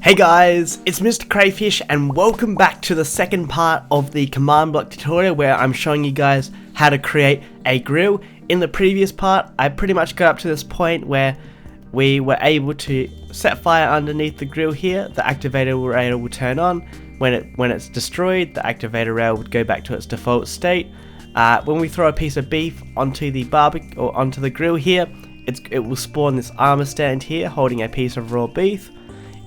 Hey guys, it's Mr. Crayfish and welcome back to the second part of the command block tutorial where I'm showing you guys how to create a grill. In the previous part, I pretty much got up to this point where we were able to set fire underneath the grill here. The activator rail will turn on. When it's destroyed, the activator rail would go back to its default state. When we throw a piece of beef onto the barbecue or onto the grill here, it will spawn this armor stand here holding a piece of raw beef.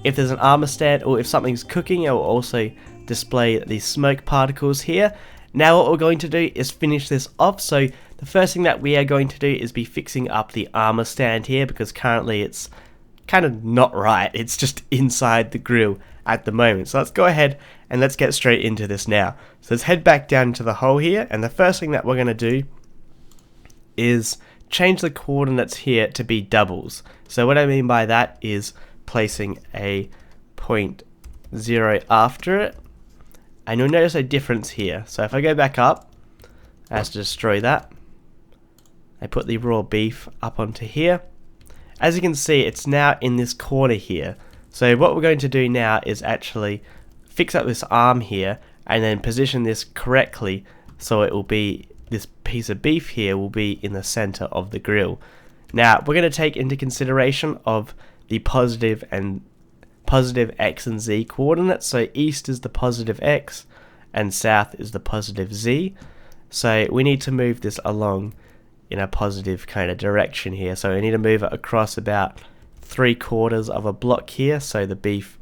If there's an armor stand or if something's cooking, it will also display the smoke particles here. Now what we're going to do is finish this off. So the first thing that we are going to do is be fixing up the armor stand here, because currently it's kind of not right. It's just inside the grill at the moment. So let's go ahead and let's get straight into this now. So let's head back down to the hole here, and the first thing that we're going to do is change the coordinates here to be doubles. So what I mean by that is placing a 0.0 after it, and you'll notice a difference here. So if I go back up, I have to destroy that. I put the raw beef up onto here. As you can see, it's now in this corner here. So what we're going to do now is actually fix up this arm here and then position this correctly so it will be, this piece of beef here will be in the center of the grill. Now we're going to take into consideration of the positive X and Z coordinates. So east is the positive X and south is the positive Z. So we need to move this along in a positive kind of direction here. So we need to move it across about 3/4 of a block here. So the beef,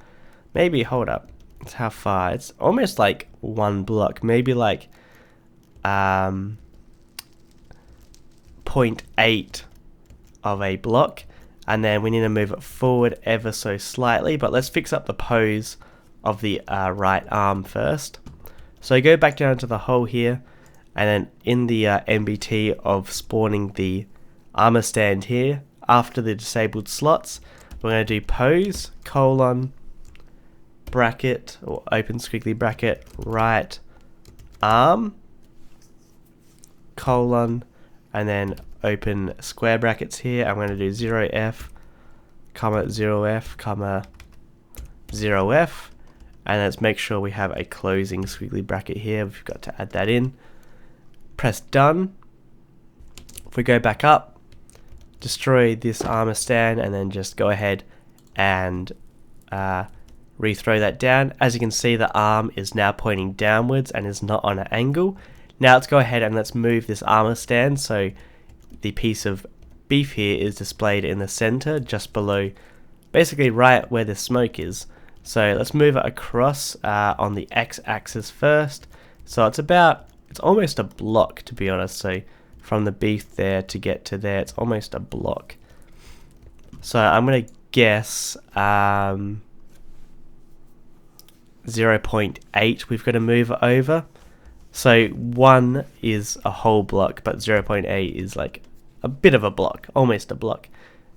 maybe, hold up, it's how far? It's almost like one block, maybe like 0.8 of a block. And then we need to move it forward ever so slightly, but let's fix up the pose of the right arm first. So go back down to the hole here, and then in the MBT of spawning the armor stand here, after the disabled slots, we're going to do pose, colon, bracket, or open squiggly bracket, right arm, colon, and then open square brackets here. I'm going to do 0F, comma 0F, comma 0F, and let's make sure we have a closing squiggly bracket here. We've got to add that in. Press done. If we go back up, destroy this armor stand, and then just go ahead and rethrow that down. As you can see, the arm is now pointing downwards and is not on an angle. Now let's go ahead and let's move this armor stand so the piece of beef here is displayed in the center, just below, basically right where the smoke is. So let's move it across on the x-axis first. So it's almost a block, to be honest. So from the beef there to get to there, it's almost a block. So I'm gonna guess 0.8 we've got to move it over. So 1 is a whole block, but 0.8 is like a bit of a block, almost a block.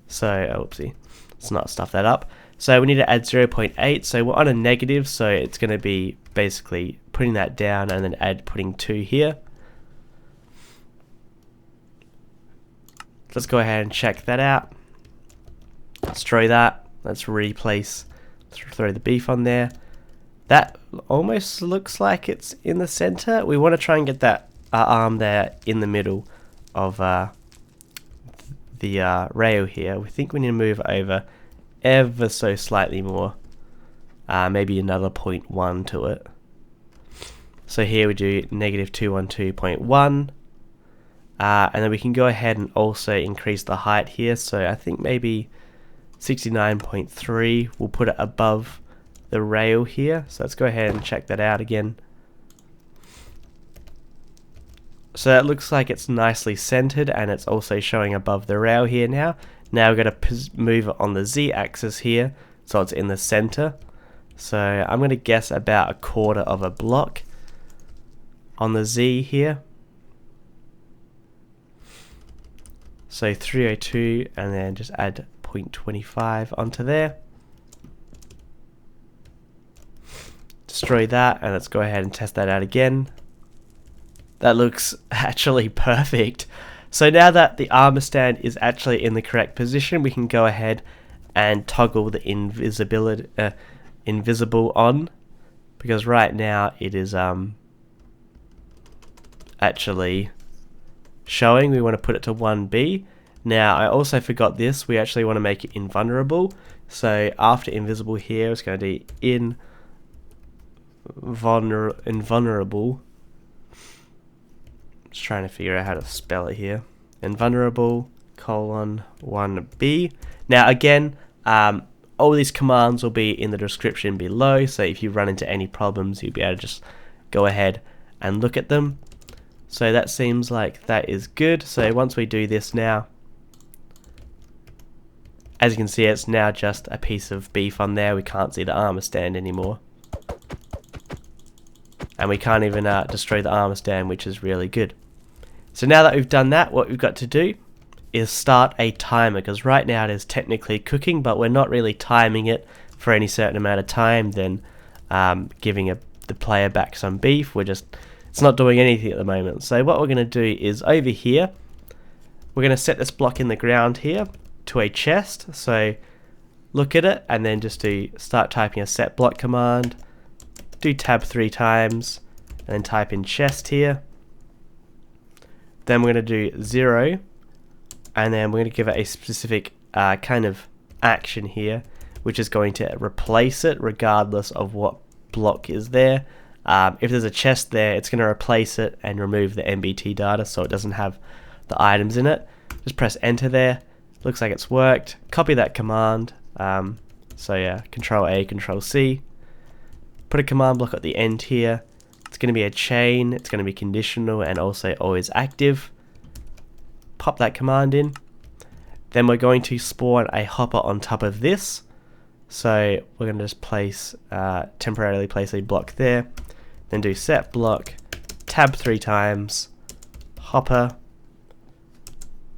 So, oopsie, let's not stuff that up. So we need to add 0.8, so we're on a negative, so it's going to be basically putting that down and then putting 2 here. Let's go ahead and check that out. Destroy that. Let's replace, let's throw the beef on there. That almost looks like it's in the center. We want to try and get that arm there in the middle of the rail here. We think we need to move it over ever so slightly more. Maybe another 0.1 to it. So here we do -212.1. And then we can go ahead and also increase the height here. So I think maybe 69.3. We'll put it above the rail here. So let's go ahead and check that out again. So it looks like it's nicely centered, and it's also showing above the rail here now. Now we're going to move it on the z-axis here, so it's in the center. So I'm going to guess about 1/4 of a block on the z here. So 302, and then just add 0.25 onto there. Destroy that, and let's go ahead and test that out again. That looks actually perfect. So now that the armor stand is actually in the correct position, we can go ahead and toggle the invisibility, invisible on, because right now it is actually showing. We want to put it to 1B. Now I also forgot this, we actually want to make it invulnerable. So after invisible here, it's going to be invulnerable. Just trying to figure out how to spell it here. Invulnerable : 1B. Now again, all these commands will be in the description below, so if you run into any problems, you'll be able to just go ahead and look at them. So that seems like that is good. So once we do this now, as you can see, it's now just a piece of beef on there. We can't see the armor stand anymore. And we can't even destroy the armor stand, which is really good. So now that we've done that, what we've got to do is start a timer, because right now it is technically cooking, but we're not really timing it for any certain amount of time, then giving the player back some beef. It's not doing anything at the moment. So what we're going to do is over here, we're going to set this block in the ground here to a chest. So look at it and then just start typing a set block command, do tab 3 times, and then type in chest here. Then we're going to do 0, and then we're going to give it a specific kind of action here, which is going to replace it regardless of what block is there. If there's a chest there, it's going to replace it and remove the MBT data so it doesn't have the items in it. Just press enter there. Looks like it's worked. Copy that command. So yeah, Control A, Control C. Put a command block at the end here. It's going to be a chain, it's going to be conditional, and also always active. Pop that command in. Then we're going to spawn a hopper on top of this. So we're going to just temporarily place a block there. Then do set block, tab 3 times, hopper.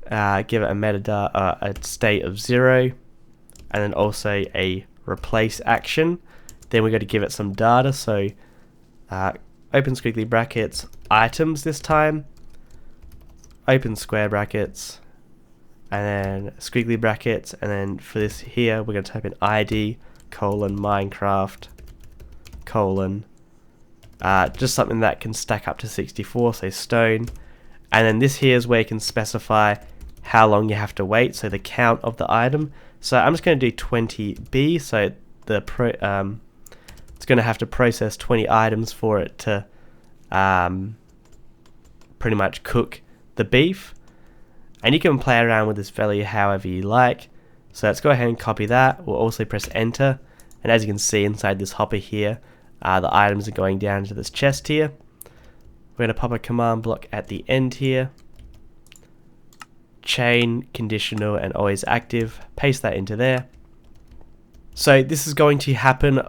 Give it a metadata, a state of 0, and then also a replace action. Then we're going to give it some data, so open squiggly brackets, items this time, open square brackets, and then squiggly brackets, and then for this here we're going to type in ID : Minecraft : just something that can stack up to 64, so stone. And then this here is where you can specify how long you have to wait, so the count of the item. So I'm just going to do 20B, so it's going to have to process 20 items for it to pretty much cook the beef. And you can play around with this value however you like. So let's go ahead and copy that. We'll also press enter, and as you can see inside this hopper here, the items are going down into this chest here. We're going to pop a command block at the end here, chain, conditional, and always active. Paste that into there. So this is going to happen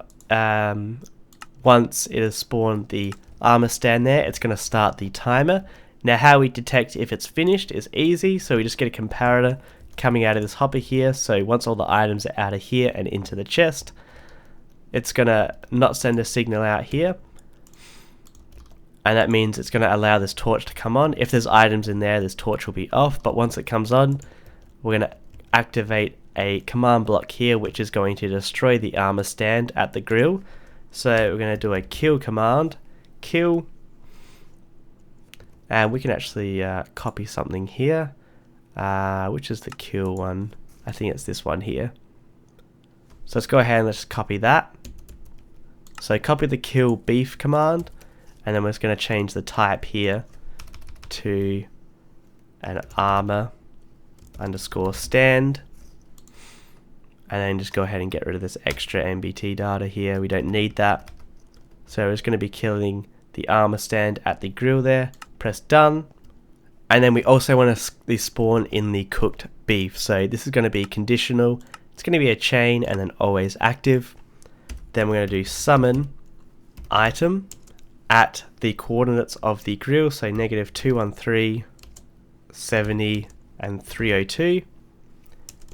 once it has spawned the armor stand there. It's going to start the timer. Now how we detect if it's finished is easy, so we just get a comparator coming out of this hopper here. So once all the items are out of here and into the chest, it's going to not send a signal out here, and that means it's going to allow this torch to come on. If there's items in there, this torch will be off, but once it comes on, we're going to activate a command block here, which is going to destroy the armor stand at the grill. So we're going to do a kill command, kill, and we can actually copy something here, which is the kill one. I think it's this one here. So let's go ahead and let's copy that. So copy the kill beef command, and then we're just going to change the type here to an armor underscore stand, and then just go ahead and get rid of this extra MBT data here. We don't need that. So we're just going to be killing the armor stand at the grill there. Press done, and then we also want to spawn in the cooked beef. So this is going to be conditional. It's going to be a chain and then always active. Then we're going to do summon item at the coordinates of the grill, so -213, 70, and 302.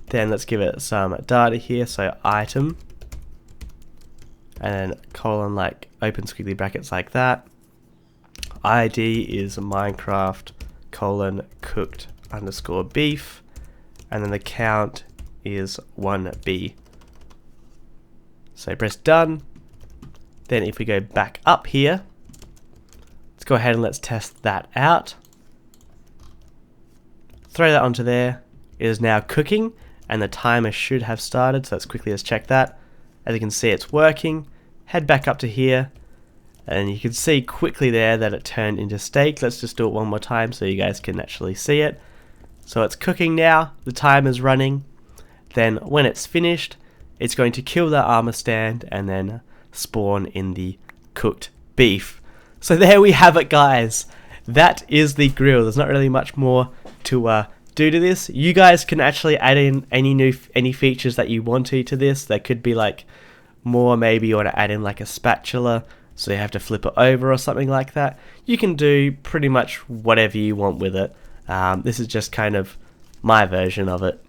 Then let's give it some data here, so item, and then colon, like open squiggly brackets like that. ID is Minecraft : cooked underscore beef, and then the count is 1B. So press done. Then if we go back up here, let's go ahead and let's test that out. Throw that onto there. It is now cooking and the timer should have started, so let's quickly just check that. As you can see, it's working. Head back up to here and you can see quickly there that it turned into steak. Let's just do it one more time so you guys can actually see it. So it's cooking now, the timer's running. Then when it's finished, it's going to kill the armor stand and then spawn in the cooked beef. So there we have it, guys. That is the grill. There's not really much more to do to this. You guys can actually add in any features that you want to this. There could be like more, maybe you want to add in like a spatula so you have to flip it over or something like that. You can do pretty much whatever you want with it. This is just kind of my version of it.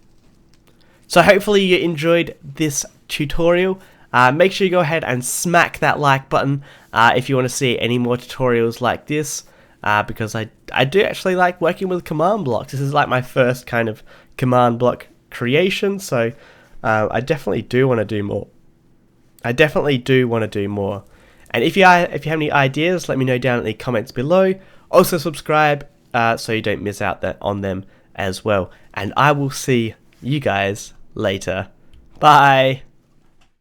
So hopefully you enjoyed this tutorial. Make sure you go ahead and smack that like button if you want to see any more tutorials like this, because I do actually like working with command blocks. This is like my first kind of command block creation, so I definitely do want to do more. And if you have any ideas, let me know down in the comments below. Also subscribe so you don't miss out on them as well. And I will see you guys later. Bye!